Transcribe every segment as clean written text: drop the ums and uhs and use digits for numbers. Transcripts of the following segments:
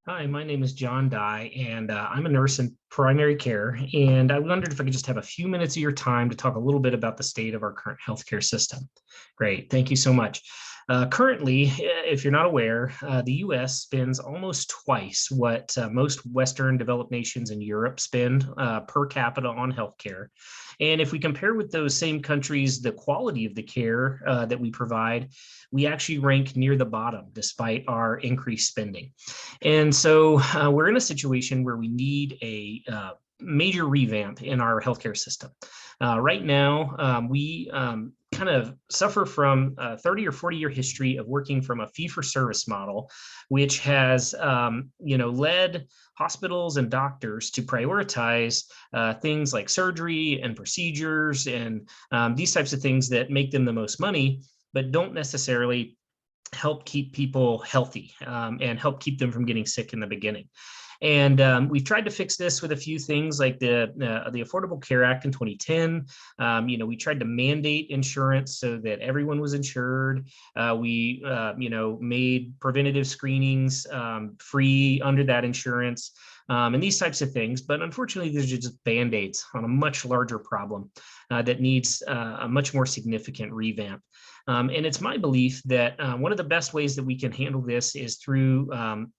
Hi, my name is John Dye, and I'm a nurse in primary care. And I wondered if I could just have a few minutes of your time to talk a little bit about the state of our current healthcare system. Great, thank you so much. Currently, if you're not aware, the US spends almost twice what most Western developed nations in Europe spend per capita on healthcare. And if we compare with those same countries, the quality of the care that we provide, we actually rank near the bottom despite our increased spending. And so we're in a situation where we need a major revamp in our healthcare system. Right now, we kind of suffer from a 30 or 40-year history of working from a fee-for-service model, which has, led hospitals and doctors to prioritize things like surgery and procedures and these types of things that make them the most money, but don't necessarily help keep people healthy and help keep them from getting sick in the beginning. And we've tried to fix this with a few things like the Affordable Care Act in 2010. We tried to mandate insurance so that everyone was insured. We made preventative screenings free under that insurance. And these types of things. But unfortunately, these are just Band-Aids on a much larger problem that needs a much more significant revamp. And it's my belief that one of the best ways that we can handle this is through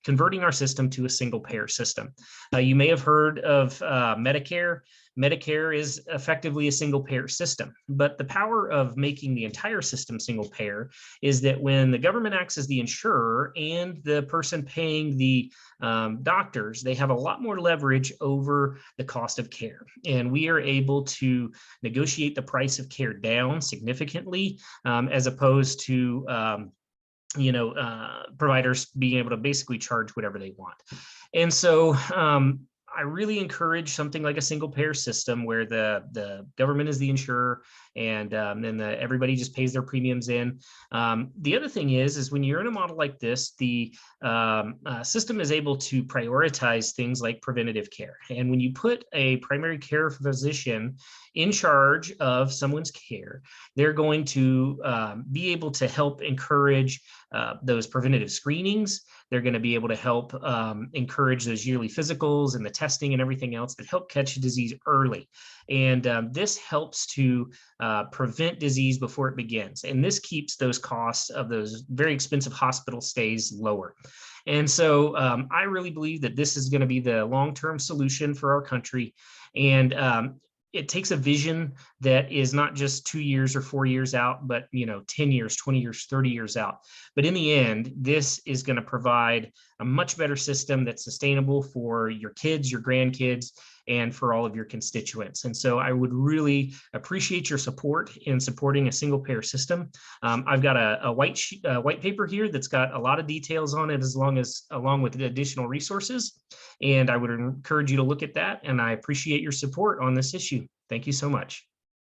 converting our system to a single payer system. You may have heard of Medicare. Medicare is effectively a single payer system, but the power of making the entire system single payer is that when the government acts as the insurer and the person paying the doctors, they have a lot more leverage over the cost of care. And we are able to negotiate the price of care down significantly as opposed to providers being able to basically charge whatever they want. And so I really encourage something like a single payer system where the government is the insurer and then everybody just pays their premiums in. The other thing is when you're in a model like this, the system is able to prioritize things like preventative care. And when you put a primary care physician in charge of someone's care, they're going to be able to help encourage those preventative screenings. They're going to be able to help encourage those yearly physicals and the testing and everything else that help catch a disease early. And this helps to prevent disease before it begins. And this keeps those costs of those very expensive hospital stays lower. And so I really believe that this is going to be the long-term solution for our country. And it takes a vision that is not just 2 years or 4 years out, but 10 years, 20 years, 30 years out. But in the end, this is going to provide a much better system that's sustainable for your kids, your grandkids, and for all of your constituents. And so I would really appreciate your support in supporting a single payer system. I've got a white paper here that's got a lot of details on it, along with additional resources. And I would encourage you to look at that. And I appreciate your support on this issue. Thank you so much.